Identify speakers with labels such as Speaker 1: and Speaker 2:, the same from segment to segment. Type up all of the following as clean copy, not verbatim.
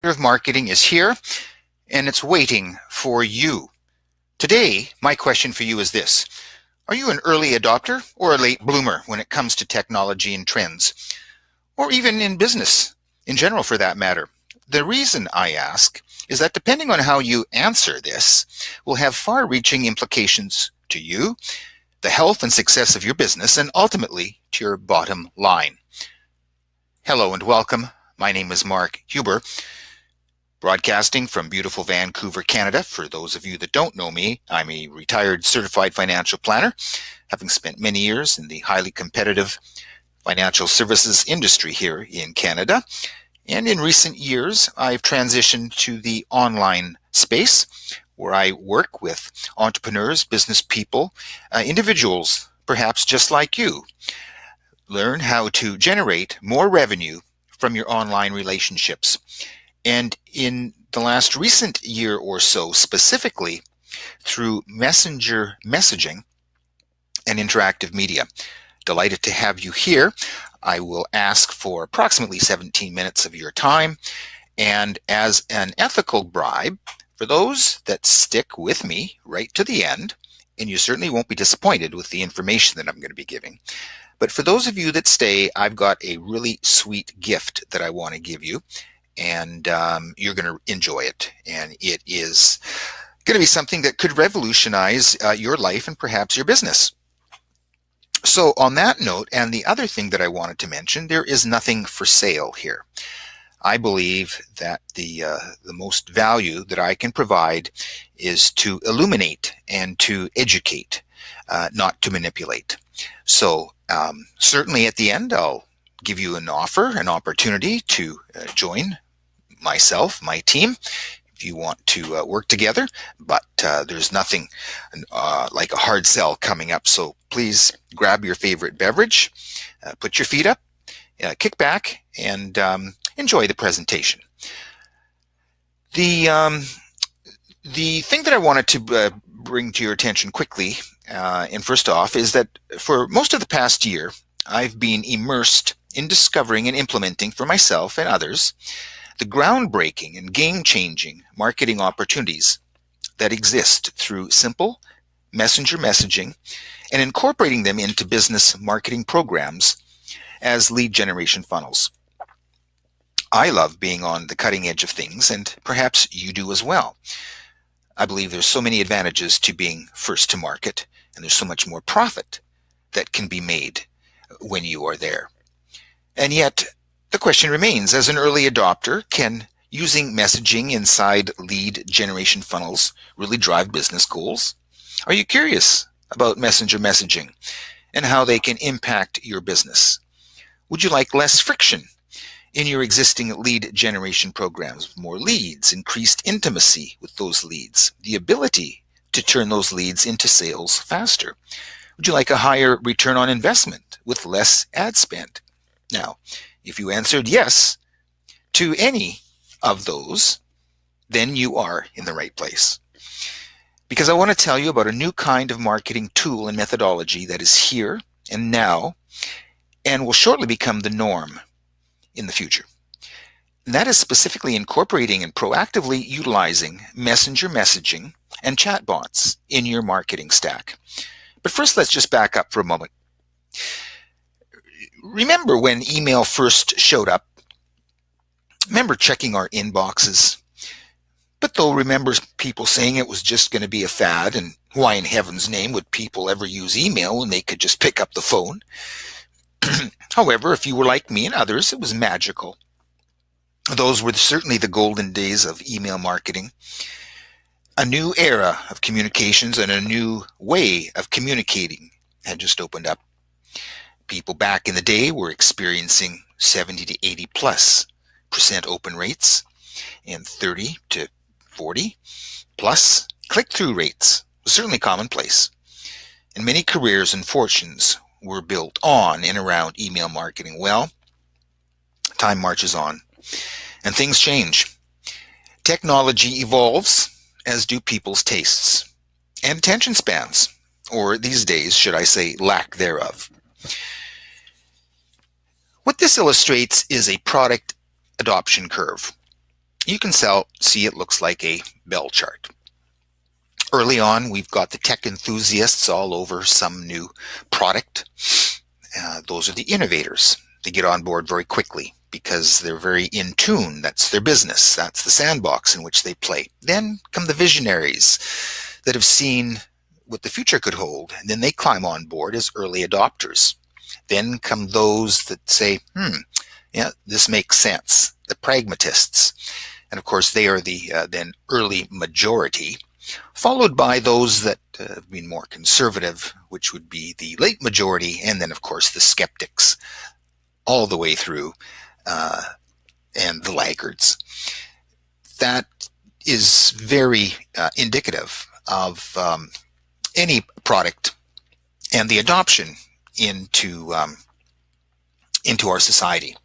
Speaker 1: of marketing is here, and it's waiting for you. Today, my question for you is this. Are you an early adopter or a late bloomer when it comes to technology and trends? Or even in business, in general for that matter? The reason I ask is that depending on how you answer this will have far-reaching implications to you, the health and success of your business, and ultimately to your bottom line. Hello and welcome. My name is Mark Huber, broadcasting from beautiful Vancouver, Canada. For those of you that don't know me, I'm a retired certified financial planner, having spent many years in the highly competitive financial services industry here in Canada. And in recent years, I've transitioned to the online space where I work with entrepreneurs, business people, individuals, perhaps just like you. Learn how to generate more revenue from your online relationships. And in the last recent year or so, specifically through messenger messaging and interactive media. Delighted to have you here. I will ask for approximately 17 minutes of your time. And as an ethical bribe, for those that stick with me right to the end, and you certainly won't be disappointed with the information that I'm going to be giving, but for those of you that stay, I've got a really sweet gift that I want to give you. And you're going to enjoy it. And it is going to be something that could revolutionize your life and perhaps your business. So on that note, and the other thing that I wanted to mention, there is nothing for sale here. I believe that the most value that I can provide is to illuminate and to educate, not to manipulate. So certainly at the end, I'll give you an offer, an opportunity to join myself, my team, if you want to work together, but there's nothing like a hard sell coming up. So please grab your favorite beverage, put your feet up, kick back, and enjoy the presentation. The thing that I wanted to bring to your attention quickly, and first off, is that for most of the past year, I've been immersed in discovering and implementing for myself and others the groundbreaking and game-changing marketing opportunities that exist through simple messenger messaging and incorporating them into business marketing programs as lead generation funnels. I love being on the cutting edge of things, and perhaps you do as well. I believe there's so many advantages to being first to market, and there's so much more profit that can be made when you are there. And yet, the question remains, as an early adopter, can using messaging inside lead generation funnels really drive business goals? Are you curious about messenger messaging and how they can impact your business? Would you like less friction in your existing lead generation programs, more leads, increased intimacy with those leads, the ability to turn those leads into sales faster? Would you like a higher return on investment with less ad spend? Now, if you answered yes to any of those, then you are in the right place. Because I want to tell you about a new kind of marketing tool and methodology that is here and now and will shortly become the norm in the future. And that is specifically incorporating and proactively utilizing messenger messaging and chatbots in your marketing stack. But first, let's just back up for a moment. Remember when email first showed up? Remember checking our inboxes? But though remember people saying it was just going to be a fad, and why in heaven's name would people ever use email when they could just pick up the phone? However, if you were like me and others, it was magical. Those were certainly the golden days of email marketing. A new era of communications and a new way of communicating had just opened up. People back in the day were experiencing 70 to 80+% open rates and 30 to 40 plus click-through rates was certainly commonplace. And many careers and fortunes were built on and around email marketing. Well, time marches on and things change. Technology evolves, as do people's tastes and attention spans, or these days, should I say, lack thereof. What this illustrates is a product adoption curve. you can see it looks like a bell chart. Early on, we've got the tech enthusiasts all over some new product. Those are the innovators. They get on board very quickly because they're very in tune. That's their business. That's the sandbox in which they play. Then come the visionaries that have seen what the future could hold, and then they climb on board as early adopters. Then come those that say, yeah, this makes sense, the pragmatists. And of course, they are the then early majority, followed by those that have been more conservative, which would be the late majority, and then, of course, the skeptics, all the way through, and the laggards. That is very indicative of any product and the adoption into our society.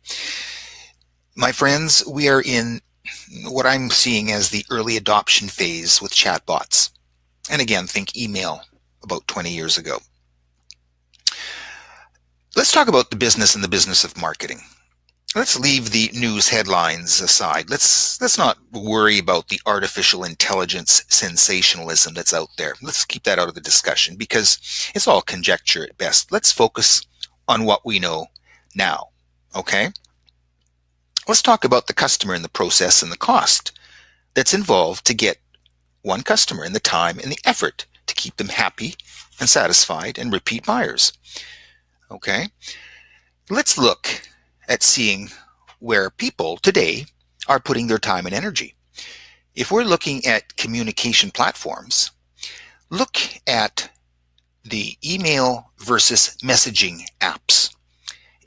Speaker 1: My friends, we are in what I'm seeing as the early adoption phase with chatbots. And again, think email about 20 years ago. Let's talk about the business and the business of marketing. Let's leave the news headlines aside. Let's not worry about the artificial intelligence sensationalism that's out there. Let's keep that out of the discussion because it's all conjecture at best. Let's focus on what we know now, okay? Let's talk about the customer and the process and the cost that's involved to get one customer and the time and the effort to keep them happy and satisfied and repeat buyers, okay? Let's look at seeing where people today are putting their time and energy. If we're looking at communication platforms, look at the email versus messaging apps.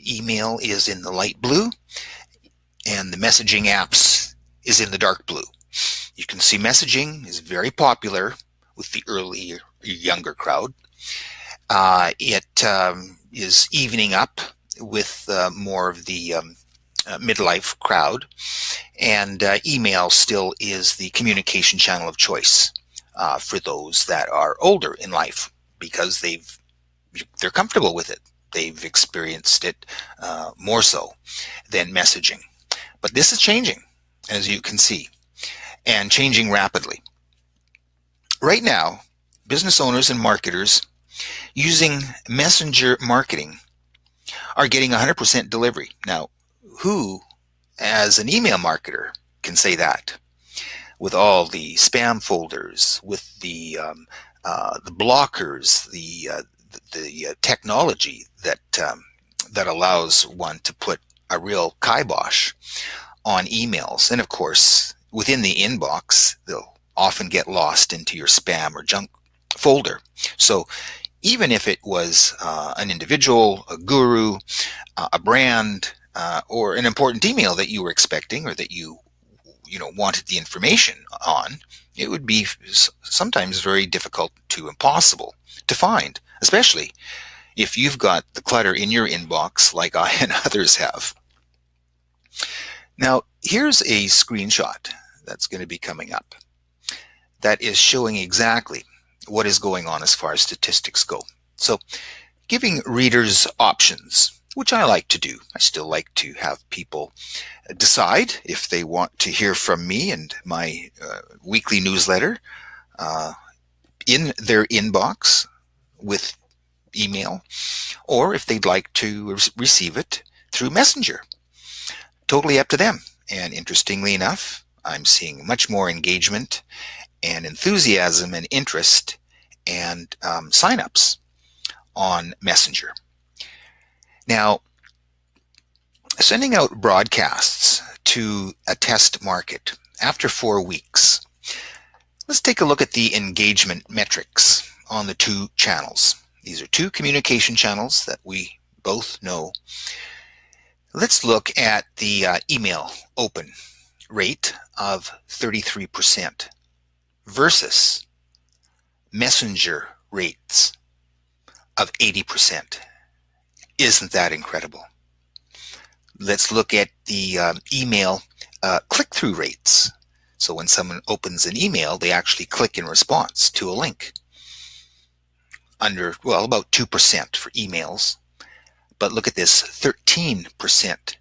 Speaker 1: Email is in the light blue and the messaging apps is in the dark blue. You can see messaging is very popular with the early, younger crowd. It is evening up with more of the midlife crowd, and email still is the communication channel of choice for those that are older in life because they're comfortable with it. They've experienced it more so than messaging. But this is changing, as you can see, and changing rapidly. Right now, business owners and marketers using messenger marketing are getting 100% delivery. Now, who, as an email marketer, can say that? With all the spam folders, with the blockers, the technology that allows one to put a real kibosh on emails, and of course, within the inbox, they'll often get lost into your spam or junk folder. So even if it was an individual, a guru, a brand, or an important email that you were expecting or that you wanted the information on, it would be sometimes very difficult to impossible to find, especially if you've got the clutter in your inbox like I and others have. Now, here's a screenshot that's going to be coming up that is showing exactly what is going on as far as statistics go. So, giving readers options, which I like to do. I still like to have people decide if they want to hear from me and my weekly newsletter in their inbox with email, or if they'd like to receive it through Messenger. Totally up to them. And interestingly enough, I'm seeing much more engagement and enthusiasm and interest and signups on Messenger. Now, sending out broadcasts to a test market after 4 weeks, let's take a look at the engagement metrics on the two channels. These are two communication channels that we both know. Let's look at the email open rate of 33% versus messenger rates of 80%. Isn't that incredible? Let's look at the email click-through rates. So when someone opens an email, they actually click in response to a link. About 2% for emails. But look at this, 13%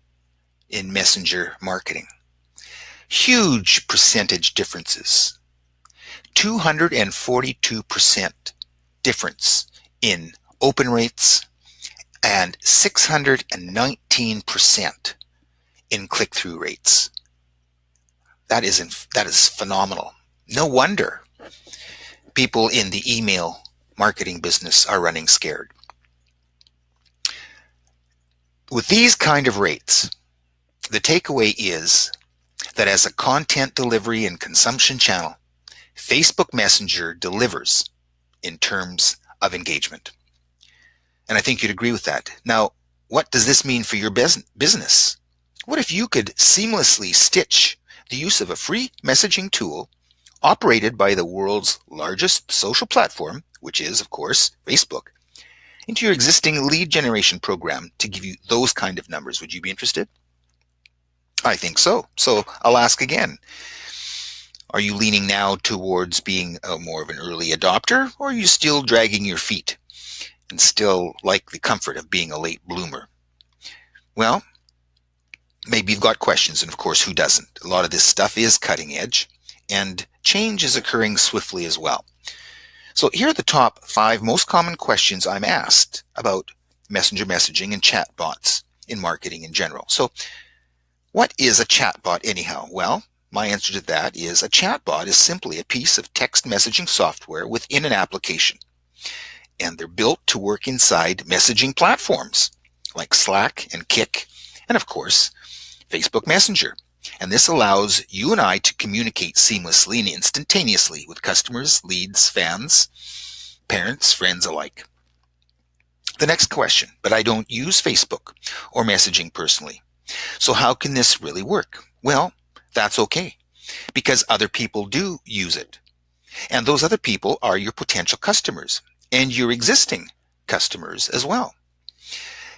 Speaker 1: in messenger marketing. Huge percentage differences. 242% difference in open rates and 619% in click-through rates. That is phenomenal. No wonder people in the email marketing business are running scared. With these kind of rates, the takeaway is that as a content delivery and consumption channel, Facebook Messenger delivers in terms of engagement. And I think you'd agree with that. Now, what does this mean for your business? What if you could seamlessly stitch the use of a free messaging tool operated by the world's largest social platform, which is, of course, Facebook, into your existing lead generation program to give you those kind of numbers? Would you be interested? I think so. So I'll ask again. Are you leaning now towards being more of an early adopter, or are you still dragging your feet and still like the comfort of being a late bloomer? Well, maybe you've got questions, and of course, who doesn't? A lot of this stuff is cutting edge, and change is occurring swiftly as well. So here are the top 5 most common questions I'm asked about messenger messaging and chatbots in marketing in general. So what is a chatbot anyhow? Well, my answer to that is a chatbot is simply a piece of text messaging software within an application. And they're built to work inside messaging platforms like Slack and Kik, and of course, Facebook Messenger. And this allows you and I to communicate seamlessly and instantaneously with customers, leads, fans, parents, friends alike. The next question, but I don't use Facebook or messaging personally. So how can this really work? Well, that's okay, because other people do use it. And those other people are your potential customers and your existing customers as well.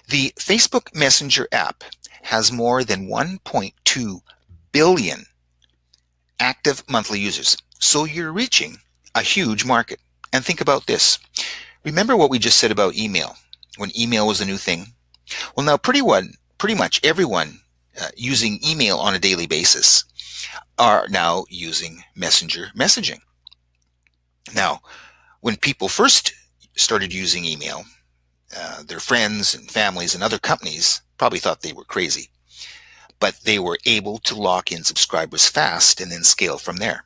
Speaker 1: The Facebook Messenger app has more than 1.2 billion active monthly users. So you're reaching a huge market. And think about this. Remember what we just said about email, when email was a new thing? Well, now pretty much everyone using email on a daily basis are now using messenger messaging. Now, when people first started using email, their friends and families and other companies probably thought they were crazy, but they were able to lock in subscribers fast and then scale from there.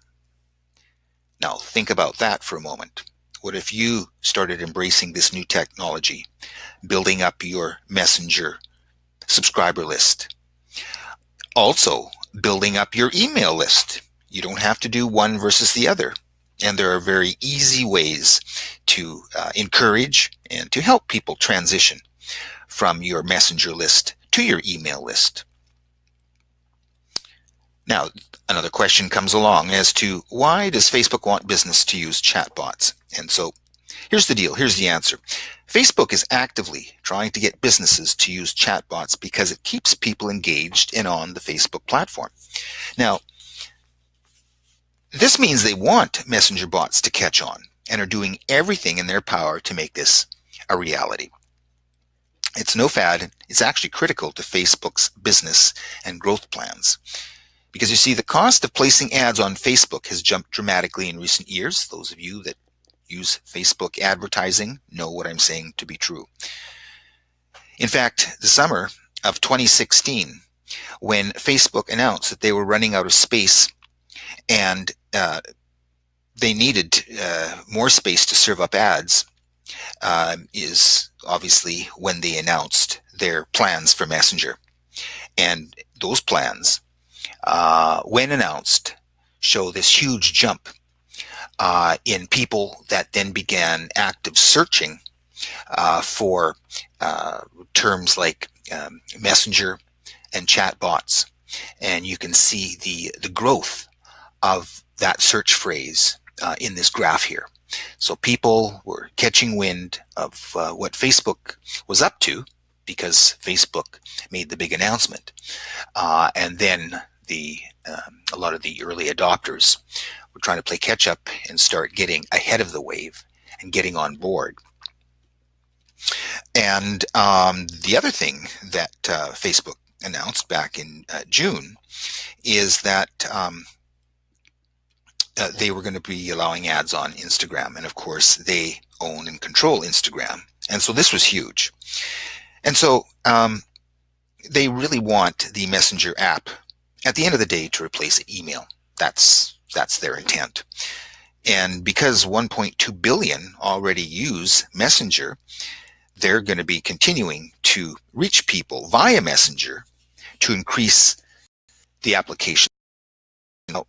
Speaker 1: Now, think about that for a moment. What if you started embracing this new technology, building up your messenger subscriber list? Also, building up your email list. You don't have to do one versus the other. And there are very easy ways to encourage and to help people transition from your messenger list to your email list. Now, another question comes along as to why does Facebook want business to use chatbots? And so here's the deal. Here's the answer. Facebook is actively trying to get businesses to use chatbots because it keeps people engaged and on the Facebook platform. Now, this means they want messenger bots to catch on and are doing everything in their power to make this a reality. It's no fad. It's actually critical to Facebook's business and growth plans. Because you see, the cost of placing ads on Facebook has jumped dramatically in recent years. Those of you that use Facebook advertising know what I'm saying to be true. In fact, the summer of 2016, when Facebook announced that they were running out of space and they needed more space to serve up ads, is obviously when they announced their plans for Messenger. And those plans, when announced, show this huge jump in people that then began active searching for terms like messenger and chatbots. And you can see the growth of that search phrase in this graph here. So people were catching wind of what Facebook was up to because Facebook made the big announcement. And then a lot of the early adopters were trying to play catch up and start getting ahead of the wave and getting on board. And the other thing that Facebook announced back in June is that they were going to be allowing ads on Instagram. And of course, they own and control Instagram. And so this was huge. And so they really want the Messenger app at the end of the day to replace email. That's their intent. And because 1.2 billion already use Messenger, they're going to be continuing to reach people via Messenger to increase the application. Now,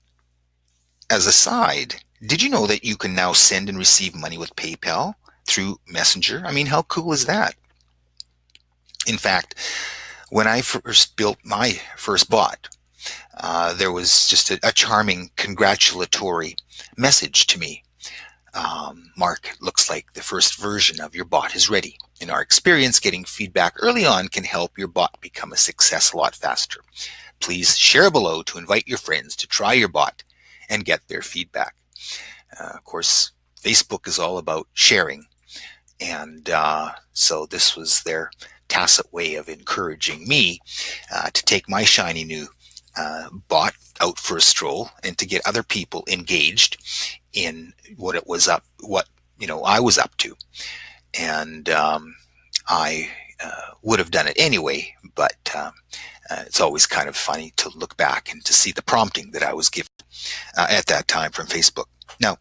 Speaker 1: as a side, did you know that you can now send and receive money with PayPal through Messenger? I mean, how cool is that? In fact, when I first built my first bot, there was just a charming congratulatory message to me. Mark, looks like the first version of your bot is ready. In our experience, getting feedback early on can help your bot become a success a lot faster. Please share below to invite your friends to try your bot and get their feedback. Of course, Facebook is all about sharing. And so this was their tacit way of encouraging me to take my shiny new bot out for a stroll and to get other people engaged in what I was up to. And I would have done it anyway, but it's always kind of funny to look back and to see the prompting that I was given at that time from Facebook. Now,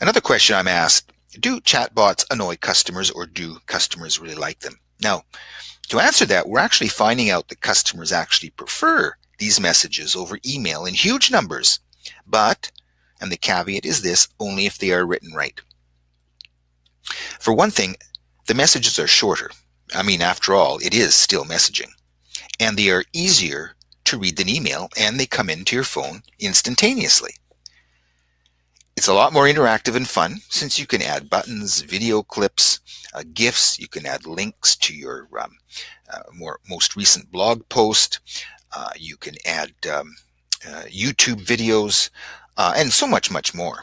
Speaker 1: another question I'm asked: do chatbots annoy customers, or do customers really like them? Now, to answer that, we're actually finding out that customers actually prefer these messages over email in huge numbers, but, and the caveat is this, only if they are written right. For one thing, the messages are shorter. I mean, after all, it is still messaging. And they are easier to read than email, and they come into your phone instantaneously. It's a lot more interactive and fun, since you can add buttons, video clips, GIFs. You can add links to your most recent blog post. You can add YouTube videos and so much more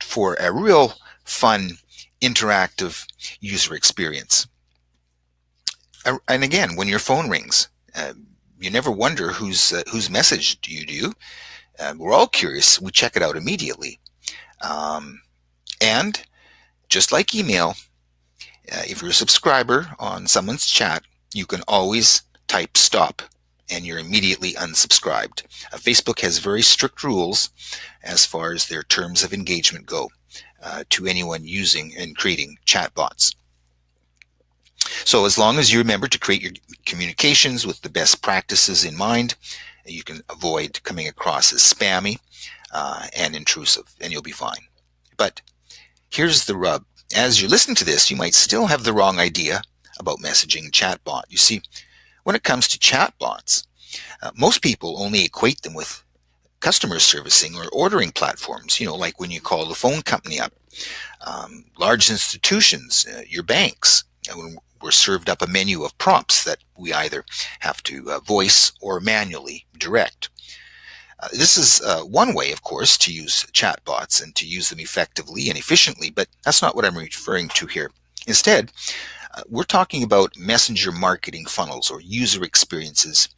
Speaker 1: for a real fun, interactive user experience. And again, when your phone rings, you never wonder whose message you do. We're all curious. We check it out immediately. And just like email, if you're a subscriber on someone's chat, you can always type stop and you're immediately unsubscribed. Facebook has very strict rules as far as their terms of engagement go to anyone using and creating chatbots. So as long as you remember to create your communications with the best practices in mind, you can avoid coming across as spammy and intrusive, and you'll be fine. But here's the rub. As you listen to this, you might still have the wrong idea about messaging chatbot. You see, when it comes to chatbots, most people only equate them with customer servicing or ordering platforms, like when you call the phone company up. Large institutions, your banks, when we're served up a menu of prompts that we either have to voice or manually direct. This is one way, of course, to use chatbots and to use them effectively and efficiently, but that's not what I'm referring to here. Instead, we're talking about messenger marketing funnels or user experiences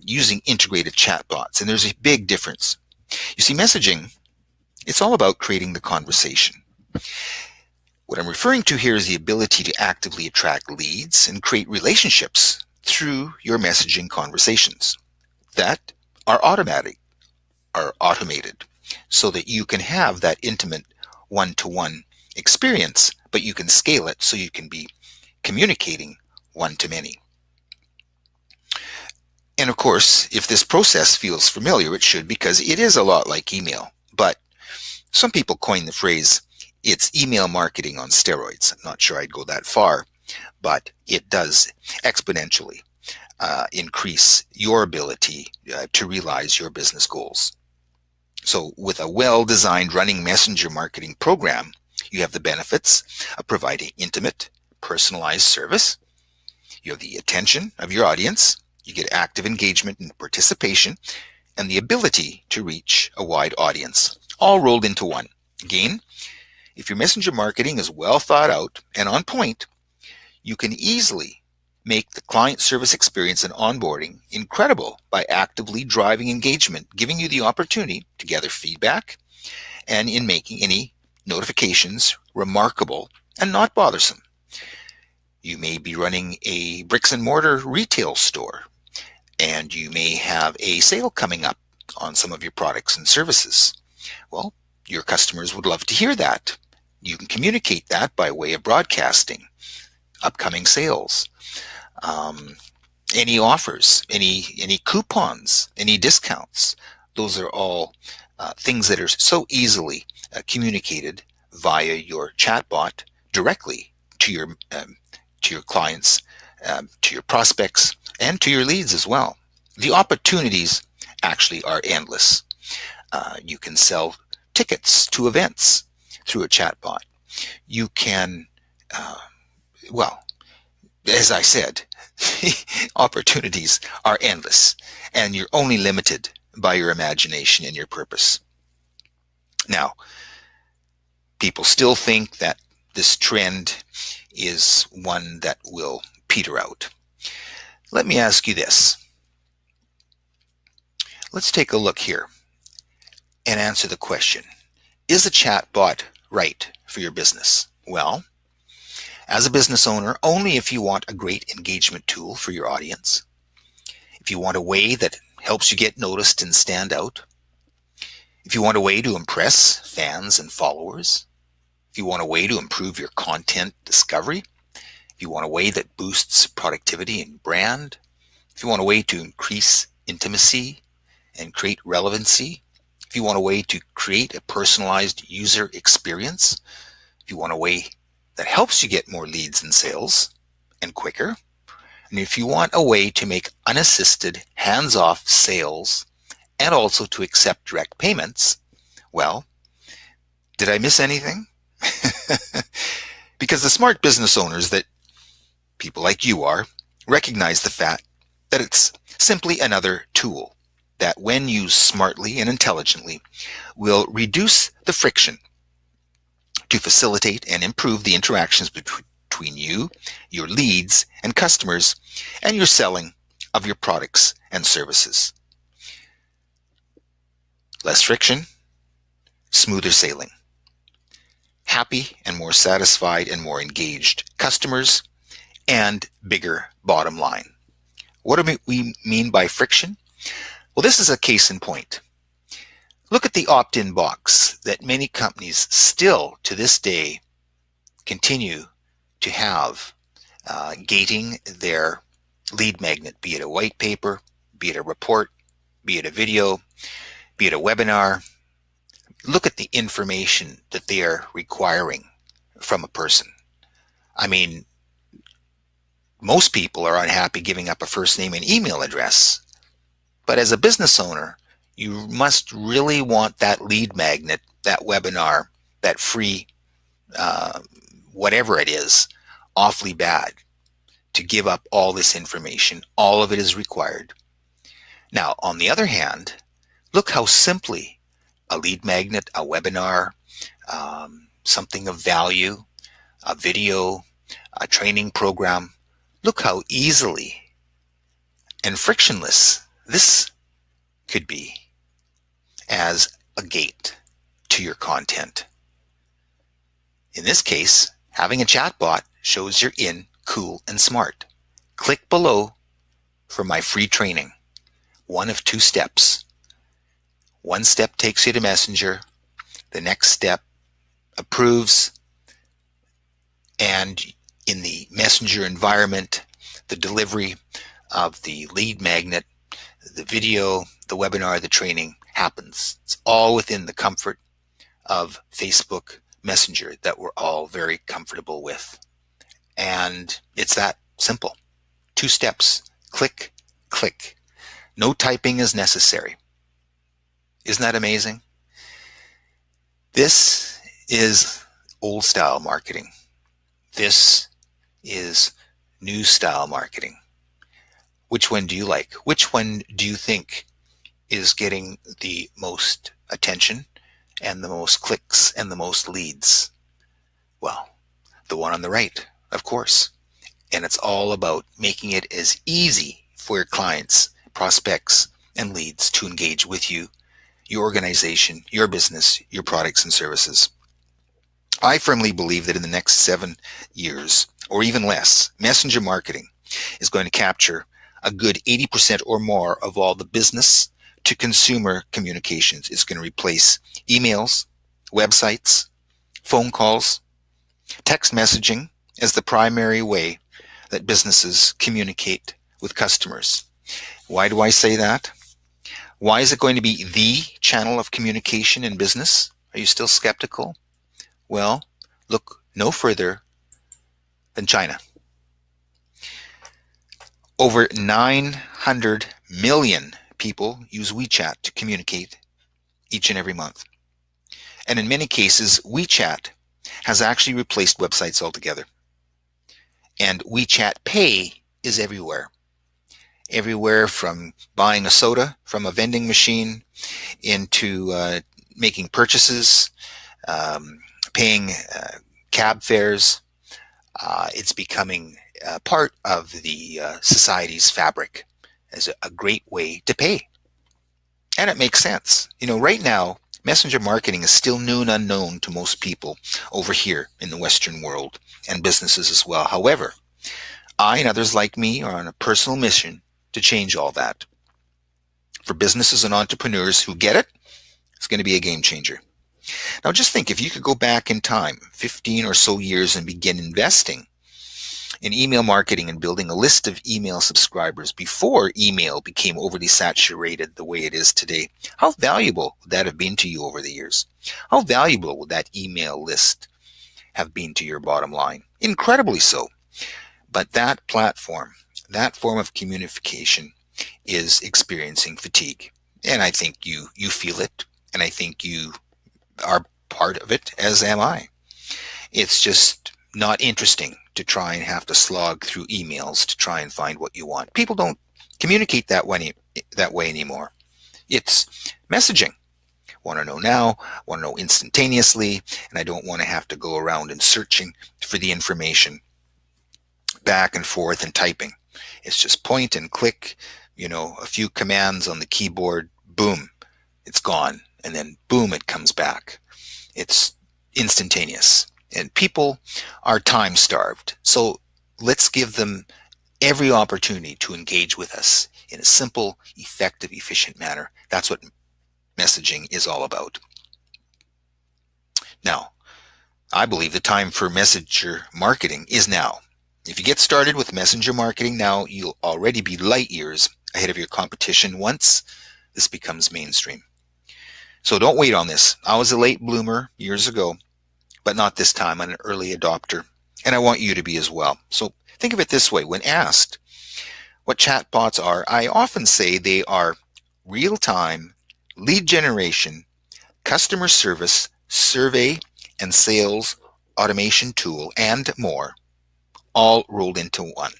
Speaker 1: using integrated chatbots, and there's a big difference. You see, messaging, it's all about creating the conversation. What I'm referring to here is the ability to actively attract leads and create relationships through your messaging conversations that are automated, so that you can have that intimate one-to-one experience, but you can scale it so you can be communicating one-to-many. And of course, if this process feels familiar, it should, because it is a lot like email. But some people coin the phrase, it's email marketing on steroids. I'm not sure I'd go that far, but it does exponentially increase your ability to realize your business goals. So with a well-designed running messenger marketing program, you have the benefits of providing intimate, personalized service. You have the attention of your audience. You get active engagement and participation, and the ability to reach a wide audience, all rolled into one. Again, if your messenger marketing is well thought out and on point, you can easily make the client service experience and onboarding incredible by actively driving engagement, giving you the opportunity to gather feedback, and in making any notifications remarkable and not bothersome. You may be running a bricks and mortar retail store, and you may have a sale coming up on some of your products and services. Well, your customers would love to hear that. You can communicate that by way of broadcasting, upcoming sales, any offers, any coupons, any discounts. Those are all things that are so easily communicated via your chatbot directly to your clients, to your prospects, and to your leads as well. The opportunities actually are endless. You can sell tickets to events through a chatbot. You can, well, as I said, opportunities are endless, and you're only limited by your imagination and your purpose. Now, people still think that this trend is one that will peter out. Let me ask you this. Let's take a look here and answer the question, is a chatbot right for your business? Well, as a business owner, only if you want a great engagement tool for your audience, if you want a way that helps you get noticed and stand out, if you want a way to impress fans and followers, if you want a way to improve your content discovery, if you want a way that boosts productivity and brand, if you want a way to increase intimacy and create relevancy, if you want a way to create a personalized user experience, if you want a way that helps you get more leads and sales and quicker, and if you want a way to make unassisted, hands-off sales and also to accept direct payments, well, did I miss anything? Because the smart business owners that people like you are recognize the fact that it's simply another tool that, when used smartly and intelligently, will reduce the friction to facilitate and improve the interactions between you, your leads and customers, and your selling of your products and services. Less friction, smoother sailing. Happy and more satisfied and more engaged customers, and bigger bottom line. What do we mean by friction? Well, this is a case in point. Look at the opt-in box that many companies still to this day continue to have gating their lead magnet, be it a white paper, be it a report, be it a video, be it a webinar. Look at the information that they are requiring from a person. I mean, most people are unhappy giving up a first name and email address. But as a business owner, you must really want that lead magnet, that webinar, that free whatever it is, awfully bad to give up all this information. All of it is required. Now, on the other hand, look how simply a lead magnet, a webinar, something of value, a video, a training program, look how easily and frictionless this could be as a gate to your content. In this case, having a chatbot shows you're in, cool, and smart. Click below for my free training. One of two steps. One step takes you to Messenger. The next step approves, and in the Messenger environment, the delivery of the lead magnet, the video, the webinar, the training happens. It's all within the comfort of Facebook Messenger that we're all very comfortable with. And it's that simple. 2 steps. Click, click. No typing is necessary. Isn't that amazing? This is old style marketing. This is new style marketing. Which one do you like? Which one do you think is getting the most attention and the most clicks and the most leads? Well, the one on the right, of course. And it's all about making it as easy for your clients, prospects, and leads to engage with you, your organization, your business, your products and services. I firmly believe that in the next 7 years, or even less, messenger marketing is going to capture a good 80% or more of all the business to consumer communications. It's going to replace emails, websites, phone calls, text messaging as the primary way that businesses communicate with customers. Why do I say that? Why is it going to be the channel of communication in business? Are you still skeptical? Well, look no further than China. Over 900 million people use WeChat to communicate each and every month. And in many cases, WeChat has actually replaced websites altogether. And WeChat Pay is everywhere. Everywhere from buying a soda from a vending machine into making purchases, paying cab fares. It's becoming part of the society's fabric as a great way to pay. And it makes sense. Right now, messenger marketing is still new and unknown to most people over here in the Western world and businesses as well. However, I and others like me are on a personal mission to change all that. For businesses and entrepreneurs who get it, it's going to be a game changer. Now just think, if you could go back in time 15 or so years and begin investing in email marketing and building a list of email subscribers before email became overly saturated the way it is today, how valuable would that have been to you over the years? How valuable would that email list have been to your bottom line? Incredibly so. But that platform, that form of communication is experiencing fatigue. And I think you feel it, and I think you are part of it, as am I. It's just not interesting to try and have to slog through emails to try and find what you want. People don't communicate that way anymore. It's messaging. Want to know now, want to know instantaneously, and I don't want to have to go around and searching for the information back and forth and typing. It's just point and click, a few commands on the keyboard, boom, it's gone. And then boom, it comes back. It's instantaneous. And people are time starved. So let's give them every opportunity to engage with us in a simple, effective, efficient manner. That's what messaging is all about. Now, I believe the time for messenger marketing is now. If you get started with messenger marketing now, you'll already be light years ahead of your competition once this becomes mainstream. So don't wait on this. I was a late bloomer years ago, but not this time. I'm an early adopter, and I want you to be as well. So think of it this way. When asked what chatbots are, I often say they are real-time lead generation, customer service, survey, and sales automation tool, and more, all rolled into one.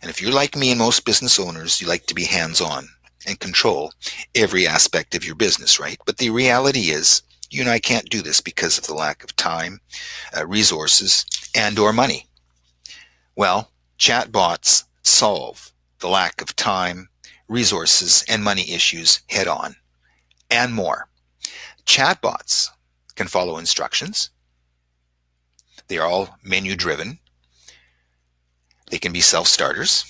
Speaker 1: And if you're like me and most business owners, you like to be hands-on and control every aspect of your business, right? But the reality is, you and I can't do this because of the lack of time, resources, and or money. Well, chatbots solve the lack of time, resources, and money issues head on, and more. Chatbots can follow instructions. They are all menu driven. They can be self-starters.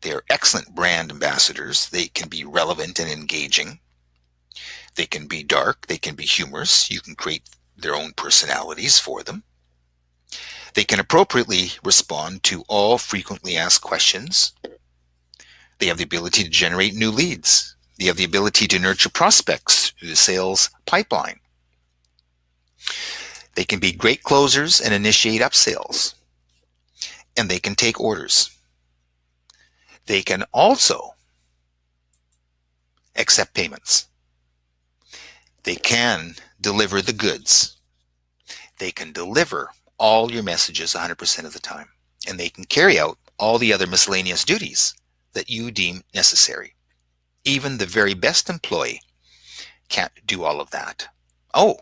Speaker 1: They are excellent brand ambassadors. They can be relevant and engaging. They can be dark. They can be humorous. You can create their own personalities for them. They can appropriately respond to all frequently asked questions. They have the ability to generate new leads. They have the ability to nurture prospects through the sales pipeline. They can be great closers and initiate upsells. And they can take orders. They can also accept payments. They can deliver the goods. They can deliver all your messages 100% of the time. And they can carry out all the other miscellaneous duties that you deem necessary. Even the very best employee can't do all of that. Oh,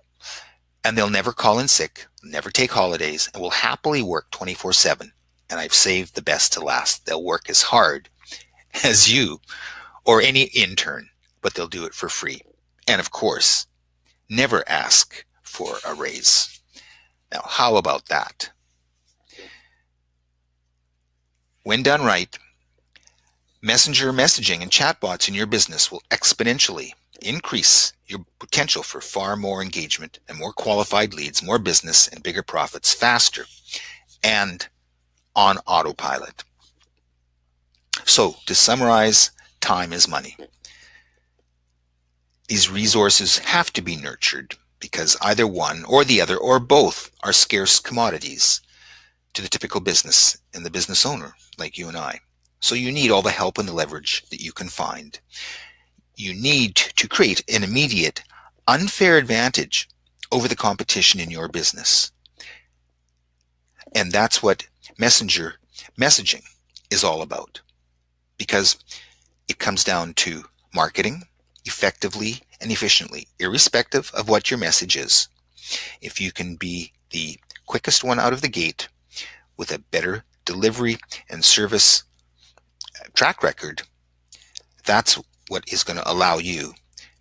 Speaker 1: and they'll never call in sick, never take holidays, and will happily work 24/7 and I've saved the best to last. They'll work as hard as you or any intern, but they'll do it for free. And of course, never ask for a raise. Now, how about that? When done right, messenger messaging and chatbots in your business will exponentially increase your potential for far more engagement and more qualified leads, more business, and bigger profits faster and on autopilot. So, to summarize, time is money. These resources have to be nurtured because either one or the other or both are scarce commodities to the typical business and the business owner like you and I. So you need all the help and the leverage that you can find. You need to create an immediate, unfair advantage over the competition in your business. And that's what messenger messaging is all about, because it comes down to marketing effectively and efficiently, irrespective of what your message is. If you can be the quickest one out of the gate with a better delivery and service track record, that's what is going to allow you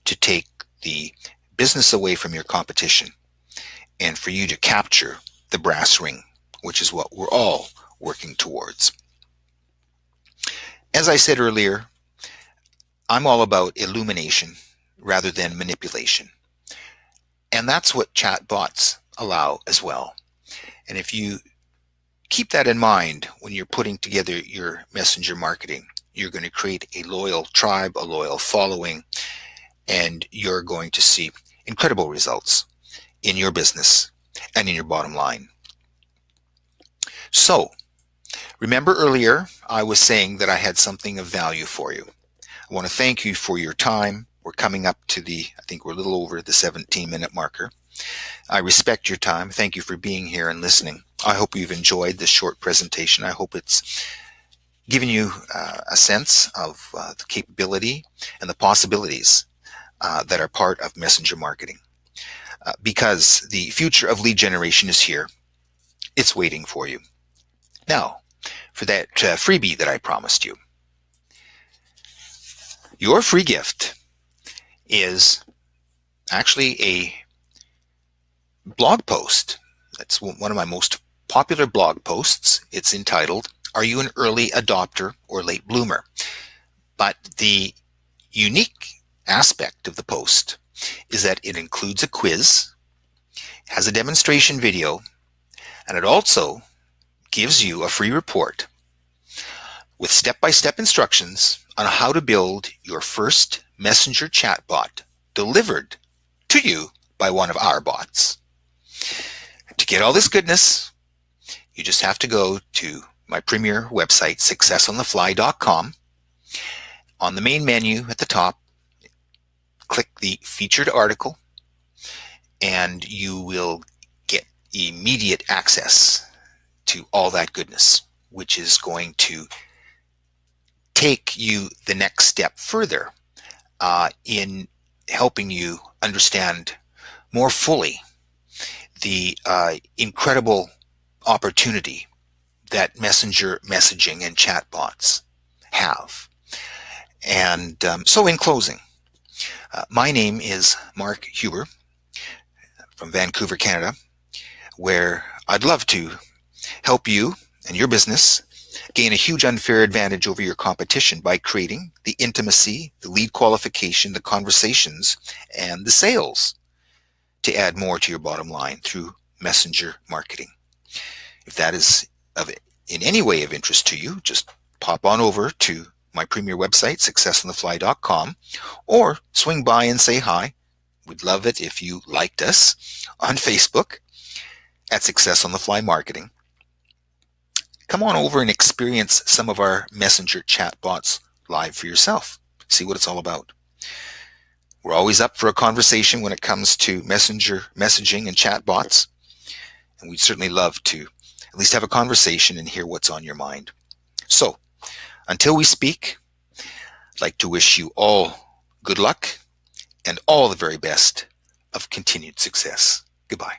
Speaker 1: to take the business away from your competition and for you to capture the brass ring, which is what we're all working towards. As I said earlier, I'm all about illumination rather than manipulation. And that's what chatbots allow as well. And if you keep that in mind when you're putting together your messenger marketing, you're going to create a loyal tribe, a loyal following, and you're going to see incredible results in your business and in your bottom line. So, remember earlier I was saying that I had something of value for you. I want to thank you for your time. We're coming up to I think we're a little over the 17-minute marker. I respect your time. Thank you for being here and listening. I hope you've enjoyed this short presentation. I hope it's given you a sense of the capability and the possibilities that are part of messenger marketing. Because the future of lead generation is here. It's waiting for you. Now, for that freebie that I promised you. Your free gift is actually a blog post. That's one of my most popular blog posts. It's entitled, "Are You an Early Adopter or Late Bloomer?" But the unique aspect of the post is that it includes a quiz, has a demonstration video, and it also gives you a free report with step-by-step instructions on how to build your first messenger chatbot delivered to you by one of our bots. To get all this goodness, you just have to go to my premier website, successonthefly.com. On the main menu at the top, click the featured article, and you will get immediate access to all that goodness, which is going to take you the next step further in helping you understand more fully the incredible opportunity that messenger messaging and chatbots have. And so in closing, my name is Mark Huber from Vancouver, Canada, where I'd love to help you and your business gain a huge unfair advantage over your competition by creating the intimacy, the lead qualification, the conversations, and the sales to add more to your bottom line through messenger marketing. If that is in any way of interest to you, just pop on over to my premier website, successonthefly.com, or swing by and say hi. We'd love it if you liked us on Facebook at Success on the Fly Marketing. Come on over and experience some of our messenger chatbots live for yourself. See what it's all about. We're always up for a conversation when it comes to messenger messaging and chatbots, and we'd certainly love to at least have a conversation and hear what's on your mind. So, until we speak, I'd like to wish you all good luck and all the very best of continued success. Goodbye.